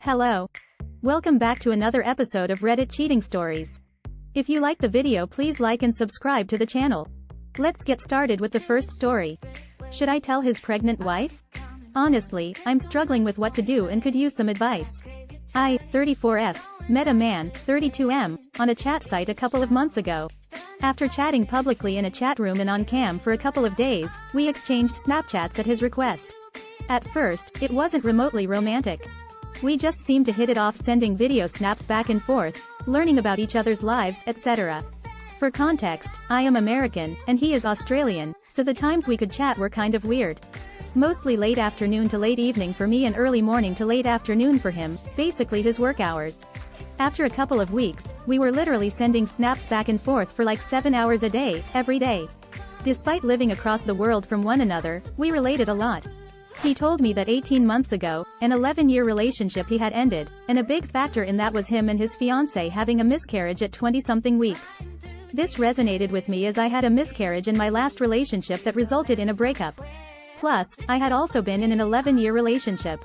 Hello. Welcome back to another episode of Reddit Cheating Stories. If you like the video, please like and subscribe to the channel. Let's get started with the first story. Should I tell his pregnant wife? Honestly, I'm struggling with what to do and could use some advice. I, 34F, met a man, 32M, on a chat site a couple of months ago. After chatting publicly in a chat room and on cam for a couple of days, we exchanged Snapchats at his request. At first, it wasn't remotely romantic. We just seemed to hit it off, sending video snaps back and forth, learning about each other's lives, etc. For context, I am American, and he is Australian, so the times we could chat were kind of weird. Mostly late afternoon to late evening for me and early morning to late afternoon for him, basically his work hours. After a couple of weeks, we were literally sending snaps back and forth for like 7 hours a day, every day. Despite living across the world from one another, we related a lot. He told me that 18 months ago, an 11-year relationship he had ended, and a big factor in that was him and his fiancée having a miscarriage at 20-something weeks. This resonated with me as I had a miscarriage in my last relationship that resulted in a breakup. Plus, I had also been in an 11-year relationship.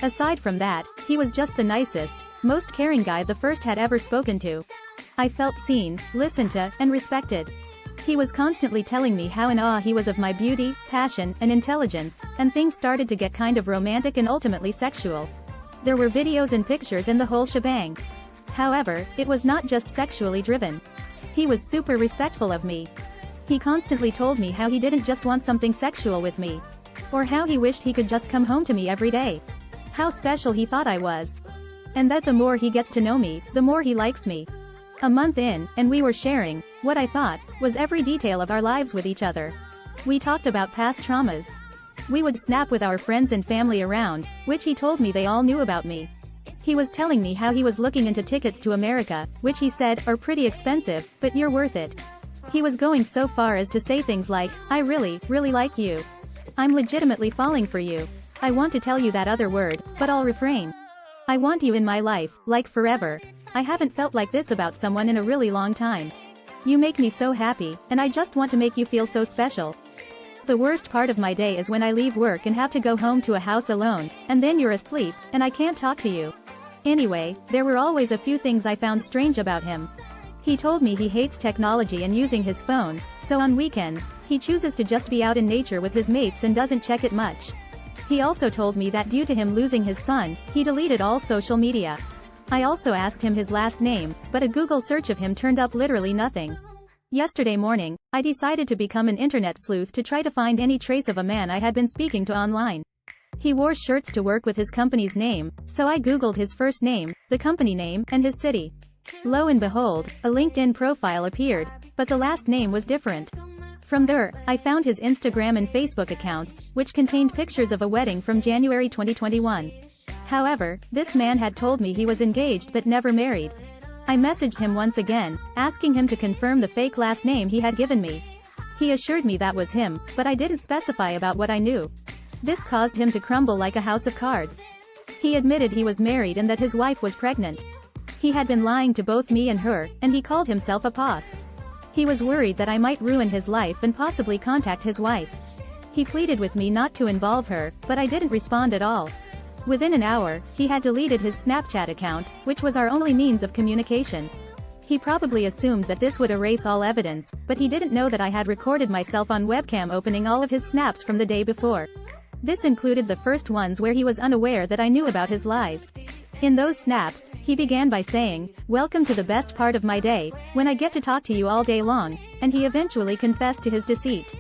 Aside from that, he was just the nicest, most caring guy the first had ever spoken to. I felt seen, listened to, and respected. He was constantly telling me how in awe he was of my beauty, passion, and intelligence, and things started to get kind of romantic and ultimately sexual. There were videos and pictures and the whole shebang. However, it was not just sexually driven. He was super respectful of me. He constantly told me how he didn't just want something sexual with me. Or how he wished he could just come home to me every day. How special he thought I was. And that the more he gets to know me, the more he likes me. A month in, and we were sharing, what I thought, was every detail of our lives with each other. We talked about past traumas. We would snap with our friends and family around, which he told me they all knew about me. He was telling me how he was looking into tickets to America, which he said, are pretty expensive, but you're worth it. He was going so far as to say things like, I really, really like you. I'm legitimately falling for you. I want to tell you that other word, but I'll refrain. I want you in my life, like forever. I haven't felt like this about someone in a really long time. You make me so happy, and I just want to make you feel so special. The worst part of my day is when I leave work and have to go home to a house alone, and then you're asleep, and I can't talk to you. Anyway, there were always a few things I found strange about him. He told me he hates technology and using his phone, so on weekends, he chooses to just be out in nature with his mates and doesn't check it much. He also told me that due to him losing his son, he deleted all social media. I also asked him his last name, but a Google search of him turned up literally nothing. Yesterday morning, I decided to become an internet sleuth to try to find any trace of a man I had been speaking to online. He wore shirts to work with his company's name, so I Googled his first name, the company name, and his city. Lo and behold, a LinkedIn profile appeared, but the last name was different. From there, I found his Instagram and Facebook accounts, which contained pictures of a wedding from January 2021. However, this man had told me he was engaged but never married. I messaged him once again, asking him to confirm the fake last name he had given me. He assured me that was him, but I didn't specify about what I knew. This caused him to crumble like a house of cards. He admitted he was married and that his wife was pregnant. He had been lying to both me and her, and he called himself a boss. He was worried that I might ruin his life and possibly contact his wife. He pleaded with me not to involve her, but I didn't respond at all. Within an hour, he had deleted his Snapchat account, which was our only means of communication. He probably assumed that this would erase all evidence, but he didn't know that I had recorded myself on webcam opening all of his snaps from the day before. This included the first ones where he was unaware that I knew about his lies. In those snaps, he began by saying, "Welcome to the best part of my day, when I get to talk to you all day long," and he eventually confessed to his deceit.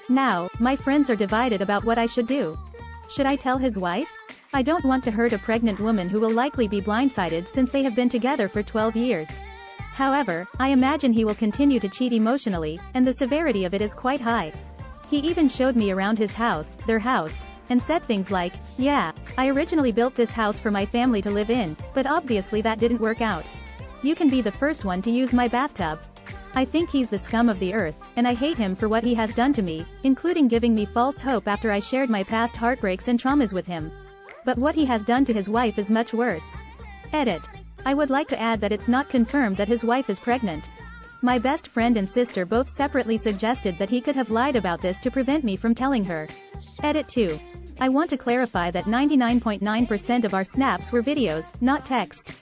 Now, my friends are divided about what I should do. Should I tell his wife? I don't want to hurt a pregnant woman who will likely be blindsided since they have been together for 12 years. However, I imagine he will continue to cheat emotionally, and the severity of it is quite high. He even showed me around his house, their house, and said things like, "Yeah, I originally built this house for my family to live in, but obviously that didn't work out. You can be the first one to use my bathtub." I think he's the scum of the earth, and I hate him for what he has done to me, including giving me false hope after I shared my past heartbreaks and traumas with him. But what he has done to his wife is much worse. Edit. I would like to add that it's not confirmed that his wife is pregnant. My best friend and sister both separately suggested that he could have lied about this to prevent me from telling her. Edit 2. I want to clarify that 99.9% of our snaps were videos, not text.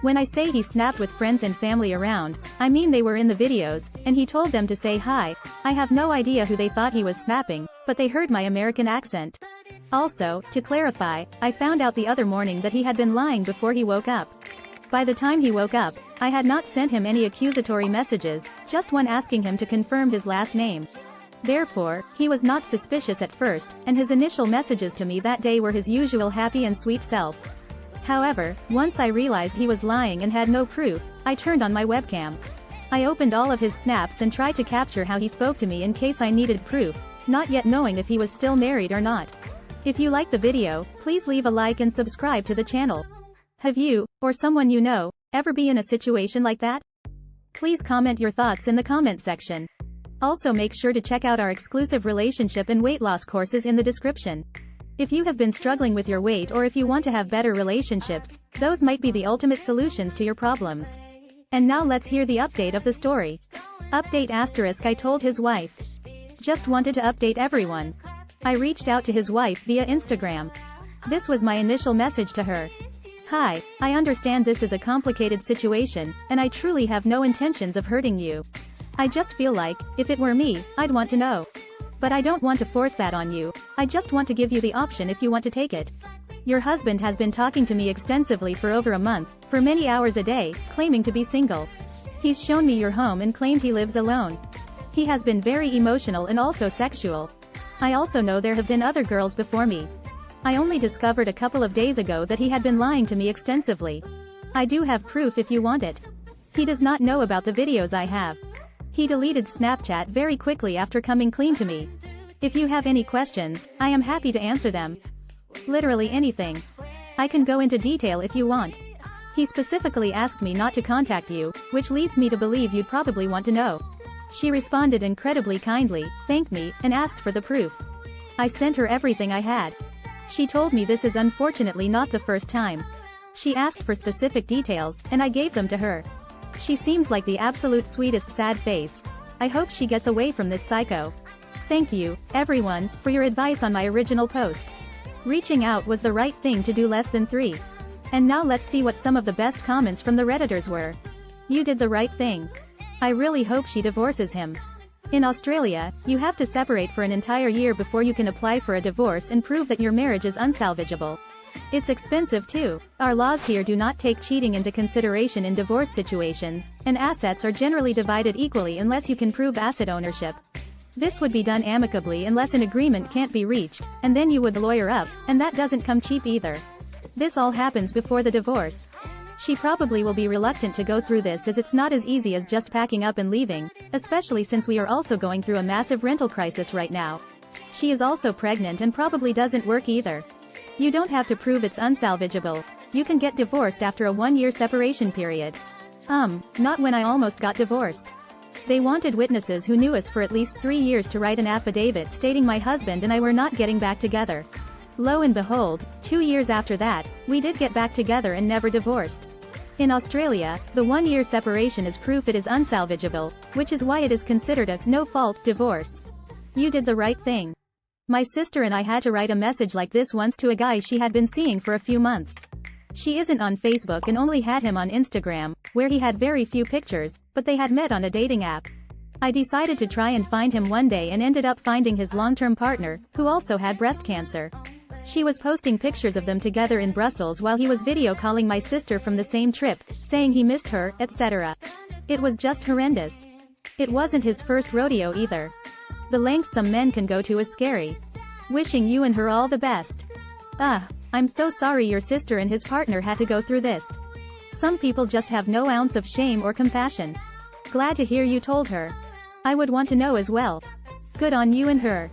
When I say he snapped with friends and family around, I mean they were in the videos, and he told them to say hi. I have no idea who they thought he was snapping, but they heard my American accent. Also, to clarify, I found out the other morning that he had been lying before he woke up. By the time he woke up, I had not sent him any accusatory messages, just one asking him to confirm his last name. Therefore, he was not suspicious at first, and his initial messages to me that day were his usual happy and sweet self. However, once I realized he was lying and had no proof, I turned on my webcam. I opened all of his snaps and tried to capture how he spoke to me in case I needed proof, not yet knowing if he was still married or not. If you like the video, please leave a like and subscribe to the channel. Have you, or someone you know, ever been in a situation like that? Please comment your thoughts in the comment section. Also make sure to check out our exclusive relationship and weight loss courses in the description. If you have been struggling with your weight or if you want to have better relationships, those might be the ultimate solutions to your problems. And now let's hear the update of the story. Update *, I told his wife. Just wanted to update everyone. I reached out to his wife via Instagram. This was my initial message to her. Hi, I understand this is a complicated situation, and I truly have no intentions of hurting you. I just feel like, if it were me, I'd want to know. But I don't want to force that on you, I just want to give you the option if you want to take it. Your husband has been talking to me extensively for over a month, for many hours a day, claiming to be single. He's shown me your home and claimed he lives alone. He has been very emotional and also sexual. I also know there have been other girls before me. I only discovered a couple of days ago that he had been lying to me extensively. I do have proof if you want it. He does not know about the videos I have. He deleted Snapchat very quickly after coming clean to me. If you have any questions, I am happy to answer them. Literally anything. I can go into detail if you want. He specifically asked me not to contact you, which leads me to believe you'd probably want to know. She responded incredibly kindly, thanked me, and asked for the proof. I sent her everything I had. She told me this is unfortunately not the first time. She asked for specific details, and I gave them to her. She seems like the absolute sweetest sad face. I hope she gets away from this psycho. Thank you, everyone, for your advice on my original post. Reaching out was the right thing to do less than 3. And now let's see what some of the best comments from the Redditors were. You did the right thing. I really hope she divorces him. In Australia, you have to separate for an entire year before you can apply for a divorce and prove that your marriage is unsalvageable. It's expensive too. Our laws here do not take cheating into consideration in divorce situations, and assets are generally divided equally unless you can prove asset ownership. This would be done amicably unless an agreement can't be reached, and then you would lawyer up, and that doesn't come cheap either. This all happens before the divorce. She probably will be reluctant to go through this as it's not as easy as just packing up and leaving, especially since we are also going through a massive rental crisis right now. She is also pregnant and probably doesn't work either. You don't have to prove it's unsalvageable. You can get divorced after a 1-year separation period. Not when I almost got divorced. They wanted witnesses who knew us for at least 3 years to write an affidavit stating my husband and I were not getting back together. Lo and behold, 2 years after that, we did get back together and never divorced. In Australia, the 1-year separation is proof it is unsalvageable, which is why it is considered a no-fault divorce. You did the right thing. My sister and I had to write a message like this once to a guy she had been seeing for a few months. She isn't on Facebook and only had him on Instagram, where he had very few pictures, but they had met on a dating app. I decided to try and find him one day and ended up finding his long-term partner, who also had breast cancer. She was posting pictures of them together in Brussels while he was video calling my sister from the same trip, saying he missed her, etc. It was just horrendous. It wasn't his first rodeo either. The lengths some men can go to is scary. Wishing you and her all the best. I'm so sorry your sister and his partner had to go through this. Some people just have no ounce of shame or compassion. Glad to hear you told her. I would want to know as well. Good on you and her.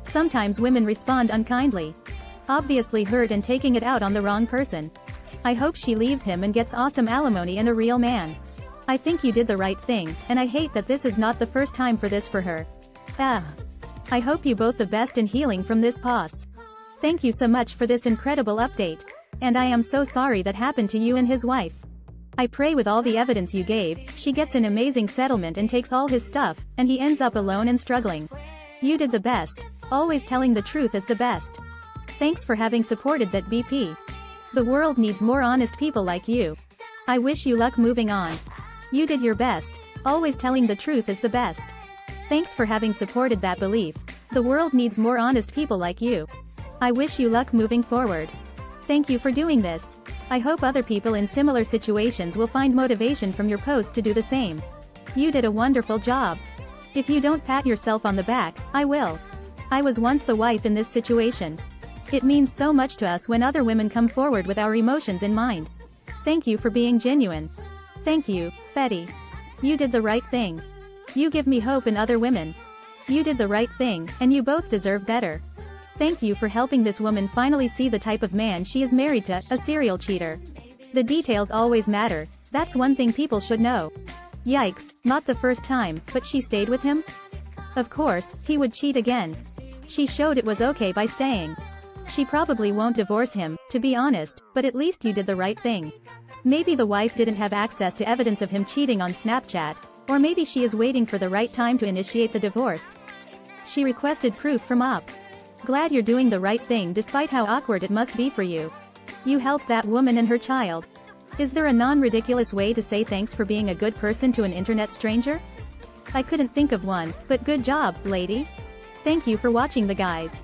Sometimes women respond unkindly. Obviously hurt and taking it out on the wrong person. I hope she leaves him and gets awesome alimony and a real man. I think you did the right thing, and I hate that this is not the first time for this for her. I hope you both the best in healing from this pos. Thank you so much for this incredible update. And I am so sorry that happened to you and his wife. I pray with all the evidence you gave, she gets an amazing settlement and takes all his stuff, and he ends up alone and struggling. You did the best. Always telling the truth is the best. Thanks for having supported that BP. The world needs more honest people like you. I wish you luck moving on. You did your best. Always telling the truth is the best. Thanks for having supported that belief. The world needs more honest people like you. I wish you luck moving forward. Thank you for doing this. I hope other people in similar situations will find motivation from your post to do the same. You did a wonderful job. If you don't pat yourself on the back, I will. I was once the wife in this situation. It means so much to us when other women come forward with our emotions in mind. Thank you for being genuine. Thank you, Fetty. You did the right thing. You give me hope in other women. You did the right thing, and you both deserve better. Thank you for helping this woman finally see the type of man she is married to, a serial cheater. The details always matter. That's one thing people should know. Yikes, not the first time, but she stayed with him? Of course, he would cheat again. She showed it was okay by staying. She probably won't divorce him, to be honest, but at least you did the right thing. Maybe the wife didn't have access to evidence of him cheating on Snapchat, or maybe she is waiting for the right time to initiate the divorce. She requested proof from UP. Glad you're doing the right thing despite how awkward it must be for you. You helped that woman and her child. Is there a non-ridiculous way to say thanks for being a good person to an internet stranger? I couldn't think of one, but good job, lady. Thank you for watching the guys.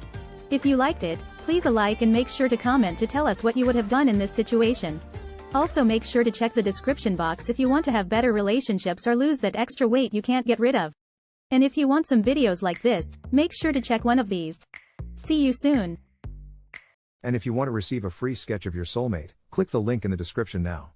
If you liked it, please a like and make sure to comment to tell us what you would have done in this situation. Also make sure to check the description box if you want to have better relationships or lose that extra weight you can't get rid of. And if you want some videos like this, make sure to check one of these. See you soon. And if you want to receive a free sketch of your soulmate, click the link in the description now.